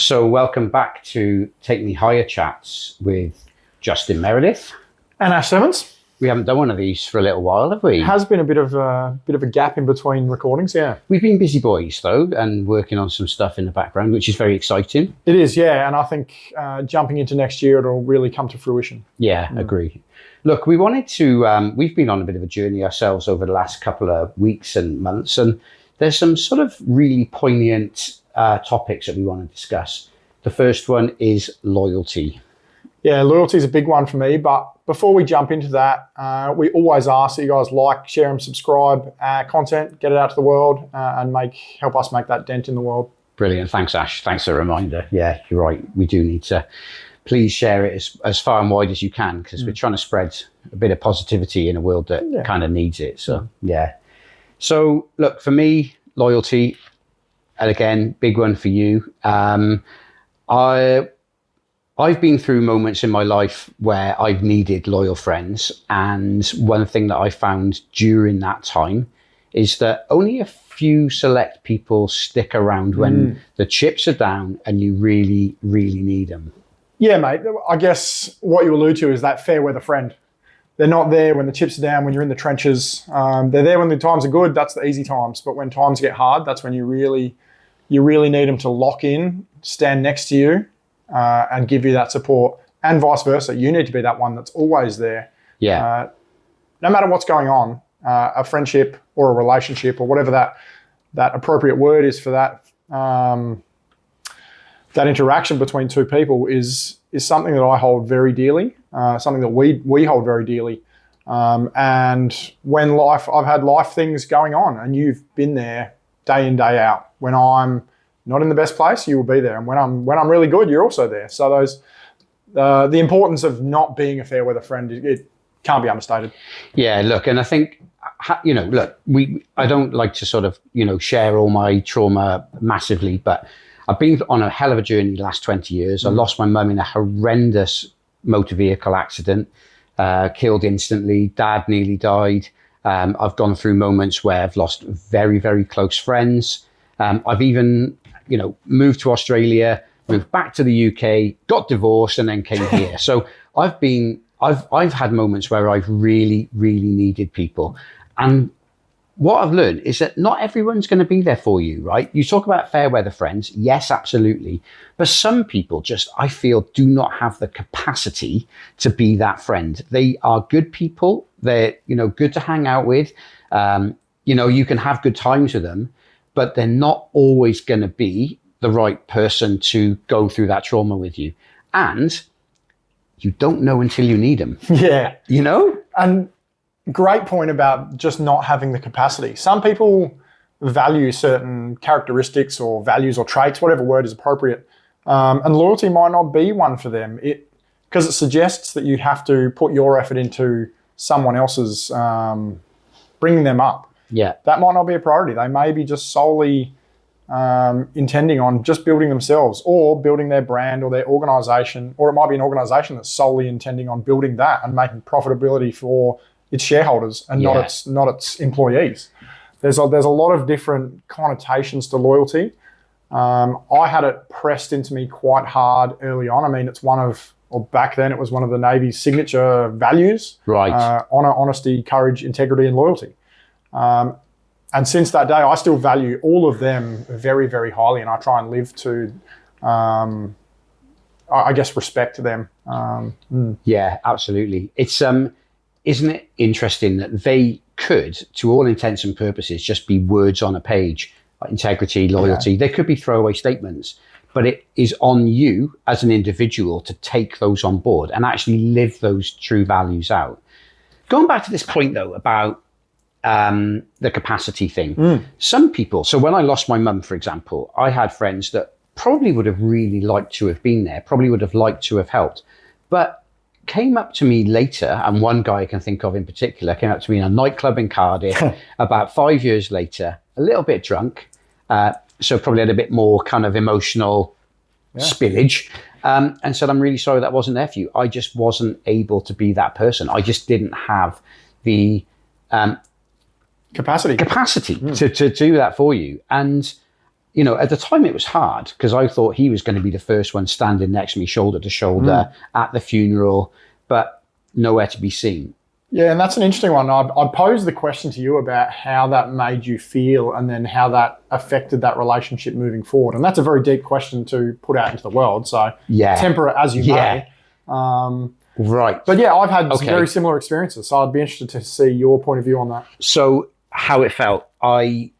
So welcome back to Take Me Higher Chats with Justin Meredith. And Ash Simmons. We haven't done one of these for a little while, have we? It has been a bit of a gap in between recordings, yeah. We've been busy boys, though, and working on some stuff in the background, which is very exciting. It is, yeah, and I think jumping into next year, it'll really come to fruition. Yeah, agree. Look, we wanted to, we've been on a bit of a journey ourselves over the last couple of weeks and months, and there's some sort of really poignant topics that we want to discuss. The first one is loyalty. Yeah, loyalty is a big one for me, but before we jump into that, we always ask that you guys like, share and subscribe content, get it out to the world and help us make that dent in the world. Brilliant. Thanks, Ash. Thanks for the reminder. Yeah, you're right. We do need to please share it as far and wide as you can, because we're trying to spread a bit of positivity in a world that kind of needs it. So, yeah. So, look, for me, loyalty, and again, big one for you. I've been through moments in my life where I've needed loyal friends. And one thing that I found during that time is that only a few select people stick around when the chips are down and you really, really need them. Yeah, mate. I guess what you allude to is that fair weather friend. They're not there when the chips are down, when you're in the trenches. They're there when the times are good. That's the easy times. But when times get hard, that's when you really need them to lock in, stand next to you, and give you that support, and vice versa. You need to be that one that's always there. Yeah. No matter what's going on, a friendship or a relationship or whatever that appropriate word is for that that interaction between two people is something that I hold very dearly. Something that we hold very dearly. And when I've had life things going on, and you've been there day in, day out. When I'm not in the best place, you will be there. And when I'm really good, you're also there. So the importance of not being a fair weather friend, it can't be understated. Yeah, look, and I think, I don't like to sort of, share all my trauma massively, but I've been on a hell of a journey the last 20 years. I lost my mum in a horrendous motor vehicle accident, killed instantly. Dad nearly died. I've gone through moments where I've lost very, very close friends. I've even, moved to Australia, moved back to the UK, got divorced, and then came here. So I've had moments where I've really, really needed people. And what I've learned is that not everyone's going to be there for you, right? You talk about fair weather friends. Yes, absolutely. But some people just, I feel, do not have the capacity to be that friend. They are good people. They're, good to hang out with. You can have good times with them, but they're not always going to be the right person to go through that trauma with you. And you don't know until you need them. Yeah. And great point about just not having the capacity. Some people value certain characteristics or values or traits, whatever word is appropriate. And loyalty might not be one for them. Because it suggests that you have to put your effort into someone else's bringing them up. Yeah. That might not be a priority. They may be just solely intending on just building themselves or building their brand or their organization, or it might be an organization that's solely intending on building that and making profitability for its shareholders and not its employees. There's a lot of different connotations to loyalty. I had it pressed into me quite hard early on. I mean, back then it was one of the Navy's signature values. Right. Honor, honesty, courage, integrity, and loyalty. And since that day, I still value all of them very, very highly, and I try and live to, respect them. Yeah, absolutely. It's isn't it interesting that they could, to all intents and purposes, just be words on a page, like integrity, loyalty. Yeah. They could be throwaway statements, but it is on you as an individual to take those on board and actually live those true values out. Going back to this point, though, about the capacity thing. Some people, so when I lost my mum, for example, I had friends that probably would have really liked to have been there, probably would have liked to have helped, but came up to me later, and one guy I can think of in particular came up to me in a nightclub in Cardiff about 5 years later, a little bit drunk, so probably had a bit more kind of emotional spillage, and said, "I'm really sorry that wasn't there for you. I just wasn't able to be that person. I just didn't have the capacity to do that for you." And you know, at the time it was hard because I thought he was going to be the first one standing next to me, shoulder to shoulder at the funeral, but nowhere to be seen. Yeah, and that's an interesting one. I'd pose the question to you about how that made you feel and then how that affected that relationship moving forward. And that's a very deep question to put out into the world. So temper it as you may. Right. But yeah, I've had very similar experiences. So I'd be interested to see your point of view on that. So how it felt, I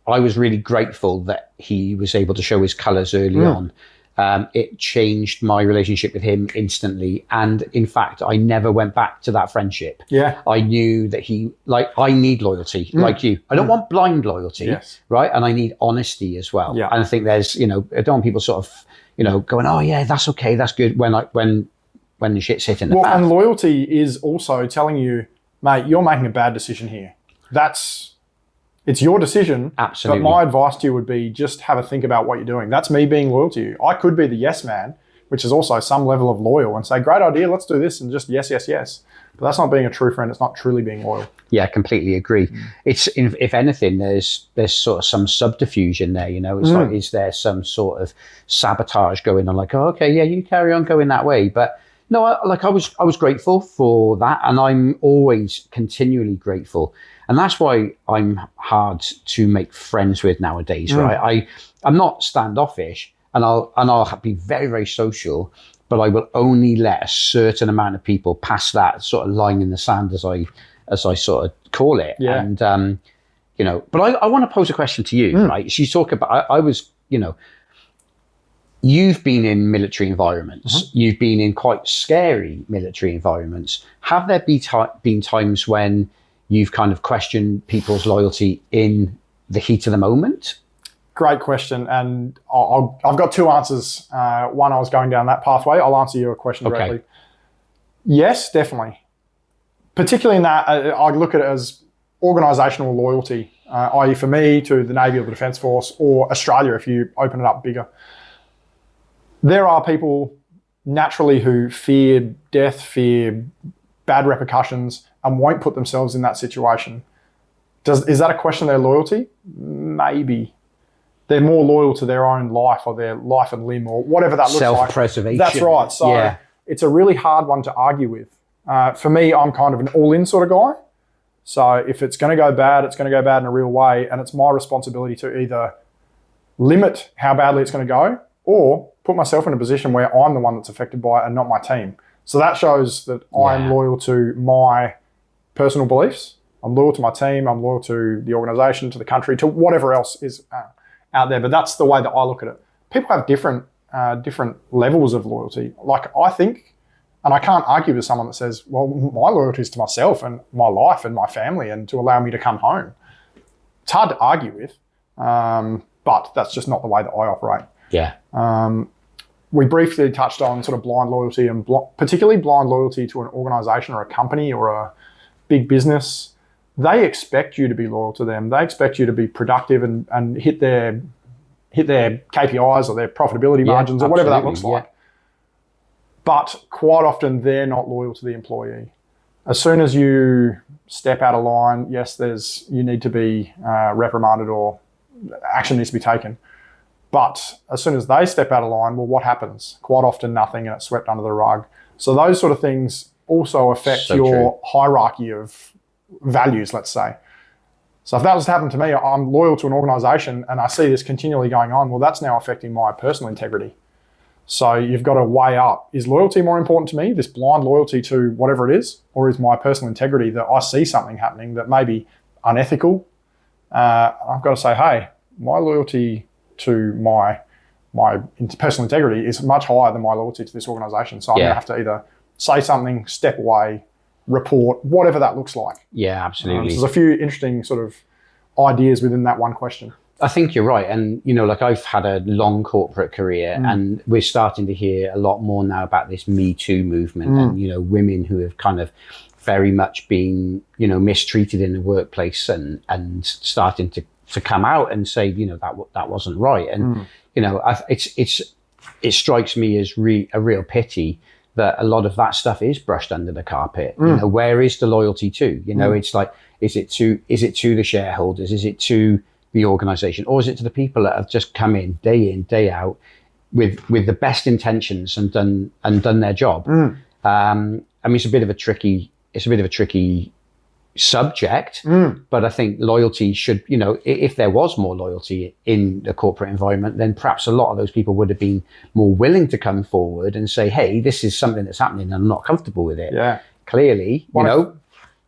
was really grateful that he was able to show his colours early on. It changed my relationship with him instantly. And in fact, I never went back to that friendship. Yeah. I knew that I need loyalty like you. I don't want blind loyalty, right? And I need honesty as well. Yeah. And I think there's, I don't want people sort of, going, oh yeah, that's okay, that's good when the shit's hitting the fan. And loyalty is also telling you, mate, you're making a bad decision here. It's your decision. Absolutely. But my advice to you would be just have a think about what you're doing. That's me being loyal to you. I could be the yes man, which is also some level of loyal, and say, great idea, let's do this, and just yes, yes, yes. But that's not being a true friend. It's not truly being loyal. Yeah, completely agree. It's, if anything, there's sort of some subterfuge in there, It's like, is there some sort of sabotage going on? Like, oh, okay, yeah, you carry on going that way. But no, I was grateful for that, and I'm always continually grateful. And that's why I'm hard to make friends with nowadays, right? I'm not standoffish, and I'll be very, very social, but I will only let a certain amount of people pass that sort of line in the sand, as I sort of call it. Yeah. And but I want to pose a question to you, right? So you talk about I was, you've been in military environments. You've been in quite scary military environments. Have there been times when you've kind of questioned people's loyalty in the heat of the moment? Great question. And I've got two answers. One, I was going down that pathway. I'll answer your question directly. Yes, definitely. Particularly in that, I look at it as organisational loyalty, i.e. for me to the Navy or the Defence Force, or Australia if you open it up bigger. There are people naturally who fear death, fear bad repercussions, and won't put themselves in that situation. Is that a question of their loyalty? Maybe. They're more loyal to their own life or their life and limb or whatever that looks like. Self-preservation. That's right. So it's a really hard one to argue with. For me, I'm kind of an all-in sort of guy. So if it's going to go bad, it's going to go bad in a real way, and it's my responsibility to either limit how badly it's going to go or put myself in a position where I'm the one that's affected by it and not my team. So that shows that I'm loyal to my personal beliefs. I'm loyal to my team. I'm loyal to the organisation, to the country, to whatever else is out there. But that's the way that I look at it. People have different levels of loyalty. Like I think, and I can't argue with someone that says, well, my loyalty is to myself and my life and my family and to allow me to come home. It's hard to argue with, but that's just not the way that I operate. Yeah. We briefly touched on sort of blind loyalty and particularly blind loyalty to an organisation or a company or a big business. They expect you to be loyal to them. They expect you to be productive and hit their KPIs or their profitability margins or whatever that looks like. Yeah. But quite often they're not loyal to the employee. As soon as you step out of line, yes, you need to be reprimanded or action needs to be taken. But as soon as they step out of line, well, what happens? Quite often nothing, and it's swept under the rug. So those sort of things also affect your hierarchy of values, let's say. So if that was to happen to me, I'm loyal to an organisation and I see this continually going on, well, that's now affecting my personal integrity. So you've got to weigh up, is loyalty more important to me, this blind loyalty to whatever it is, or is my personal integrity that I see something happening that may be unethical? I've got to say, hey, my loyalty to my personal integrity is much higher than my loyalty to this organisation. So I'm going to have to either say something, step away, report, whatever that looks like. Yeah, absolutely. So there's a few interesting sort of ideas within that one question. I think you're right. And, like I've had a long corporate career and we're starting to hear a lot more now about this Me Too movement and, women who have kind of very much been, mistreated in the workplace and starting to come out and say, that wasn't right. And, it strikes me as a real pity that a lot of that stuff is brushed under the carpet. Where is the loyalty to? It's like, is it to the shareholders? Is it to the organization, or is it to the people that have just come in, day out, with the best intentions and done their job? I mean, it's a bit of a tricky subject, but I think loyalty should, if there was more loyalty in the corporate environment, then perhaps a lot of those people would have been more willing to come forward and say, hey, this is something that's happening and I'm not comfortable with it. Yeah. Clearly,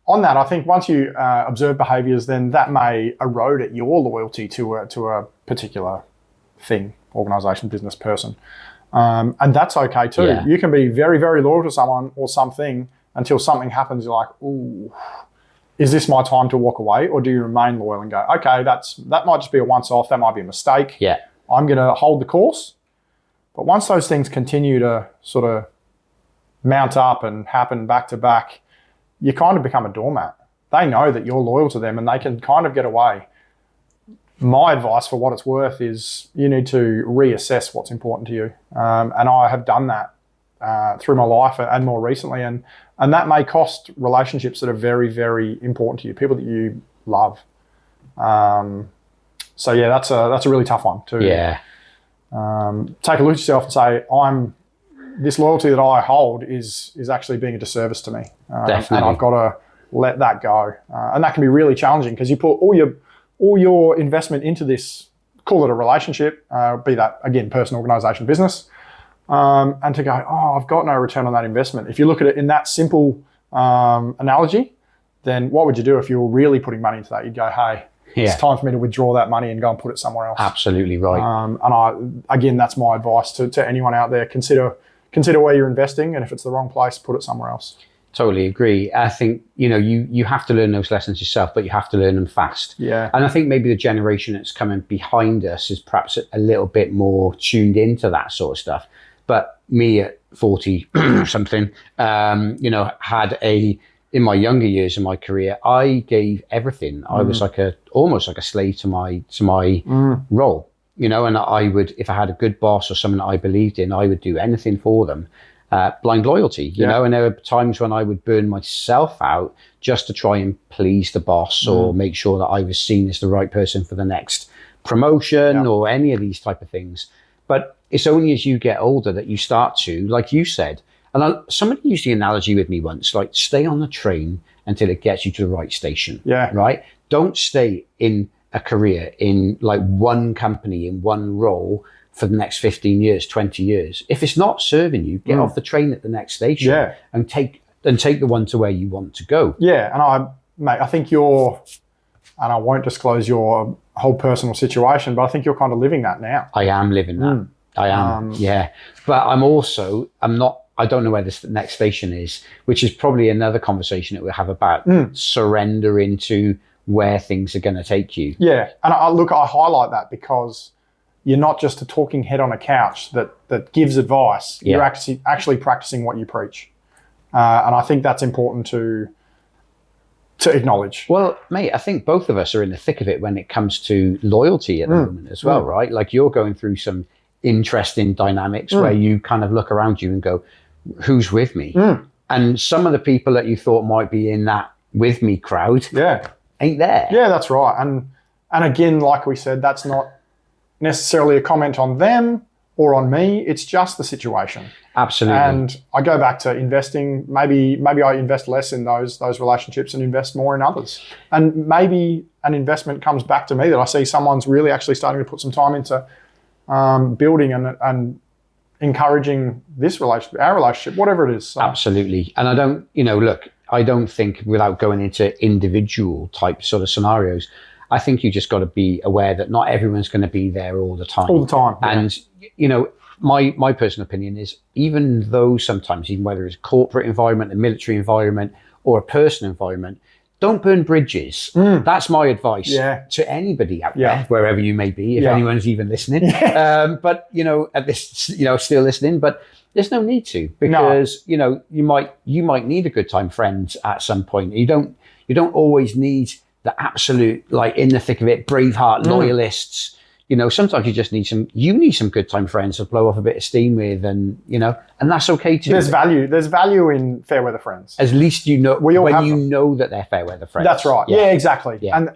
on that, I think once you observe behaviors, then that may erode at your loyalty to a particular thing, organization, business, person. And that's okay too. Yeah. You can be very, very loyal to someone or something until something happens. You're like, ooh, is this my time to walk away? Or do you remain loyal and go, okay, that might just be a once-off. That might be a mistake. Yeah. I'm going to hold the course. But once those things continue to sort of mount up and happen back to back, you kind of become a doormat. They know that you're loyal to them and they can kind of get away. My advice, for what it's worth, is you need to reassess what's important to you. And I have done that through my life and more recently. And that may cost relationships that are very, very important to you, people that you love. So yeah, that's a really tough one to take a look at yourself and say, this loyalty that I hold is actually being a disservice to me. Definitely. And I've got to let that go. And that can be really challenging because you put all your investment into this, call it a relationship, be that, again, person, organization, business, and to go, I've got no return on that investment. If you look at it in that simple analogy, then what would you do if you were really putting money into that? You'd go, hey, it's time for me to withdraw that money and go and put it somewhere else. Absolutely right. Again, that's my advice to anyone out there. Consider where you're investing, and if it's the wrong place, put it somewhere else. Totally agree. I think, you have to learn those lessons yourself, but you have to learn them fast. Yeah. And I think maybe the generation that's coming behind us is perhaps a little bit more tuned into that sort of stuff. But me at 40 something, in my younger years in my career, I gave everything. I was almost like a slave to my role, and I would, if I had a good boss or someone that I believed in, I would do anything for them. Blind loyalty, you know, and there were times when I would burn myself out just to try and please the boss or make sure that I was seen as the right person for the next promotion or any of these type of things. But it's only as you get older that you start to, like you said, and somebody used the analogy with me once, like stay on the train until it gets you to the right station. Yeah. Right? Don't stay in a career in like one company, in one role for the next 15 years, 20 years. If it's not serving you, get off the train at the next station and take the one to where you want to go. Yeah, and I think and I won't disclose your whole personal situation, but I think you're kind of living that now. I am living that. I am, But I don't know where this next station is, which is probably another conversation that we'll have about surrendering to where things are going to take you. Yeah, and I highlight that because you're not just a talking head on a couch that gives advice. Yeah. You're actually practicing what you preach. And I think that's important to acknowledge. Well, mate, I think both of us are in the thick of it when it comes to loyalty at the moment as well, right? Like you're going through some interesting dynamics where you kind of look around you and go, who's with me? And some of the people that you thought might be in that with me crowd ain't there. Yeah, that's right. And again, like we said, that's not necessarily a comment on them or on me. It's just the situation. Absolutely. And I go back to investing. Maybe I invest less in those relationships and invest more in others. And maybe an investment comes back to me that I see someone's really actually starting to put some time into building and encouraging this relationship, our relationship, whatever it is. So. Absolutely. And I don't think, without going into individual type sort of scenarios, I think you just got to be aware that not everyone's going to be there all the time. All the time. Yeah. And, my personal opinion is, even though sometimes, even whether it's a corporate environment, a military environment, or a personal environment, don't burn bridges. That's my advice to anybody out there, wherever you may be, if anyone's even listening. But, at this, still listening, but there's no need to, because, you might need a good time friend at some point. You don't always need the absolute, like in the thick of it, Braveheart loyalists. Sometimes you just need some good time friends to blow off a bit of steam with, and that's okay too. There's value in fair weather friends. At least know that they're fair weather friends. That's right. Yeah, exactly. Yeah.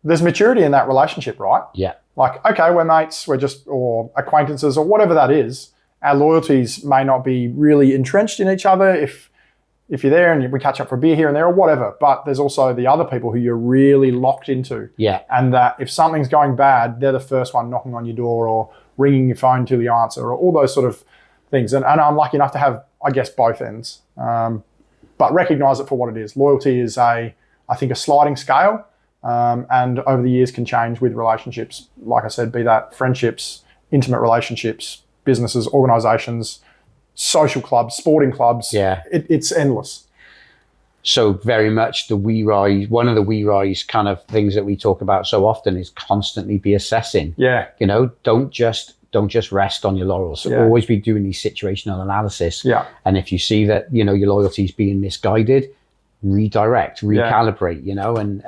there's maturity in that relationship, right? Yeah. Like, okay, we're mates, or acquaintances, or whatever that is. Our loyalties may not be really entrenched in each other if you're there and we catch up for a beer here and there or whatever. But there's also the other people who you're really locked into. Yeah. And that if something's going bad, they're the first one knocking on your door or ringing your phone till you answer, or all those sort of things. And I'm lucky enough to have, I guess, both ends. But recognize it for what it is. Loyalty is I think a sliding scale, and over the years can change with relationships. Like I said, be that friendships, intimate relationships, businesses, organizations, social clubs, sporting clubs. Yeah. It's endless. So very much the We Rise, one of the We Rise kind of things that we talk about so often is constantly be assessing. Yeah. You know, don't just rest on your laurels. Yeah. Always be doing these situational analysis. Yeah. And if you see that, you know, your loyalty is being misguided, redirect, recalibrate, you know, and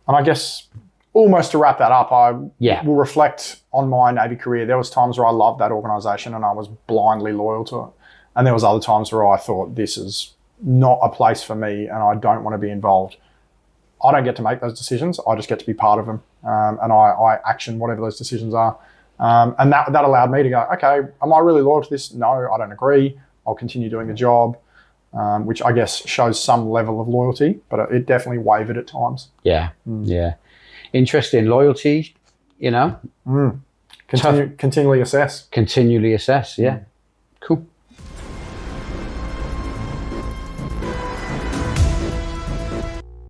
I guess almost to wrap that up, I Yeah. will reflect on my Navy career. There was times where I loved that organisation and I was blindly loyal to it. And there was other times where I thought, this is not a place for me and I don't want to be involved. I don't get to make those decisions. I just get to be part of them. And I action whatever those decisions are. And that allowed me to go, okay, am I really loyal to this? No, I don't agree. I'll continue doing the job, which I guess shows some level of loyalty, but it definitely wavered at times. Yeah. Yeah. Interesting. Loyalty, you know. Continually assess. Continually assess. Yeah. Cool.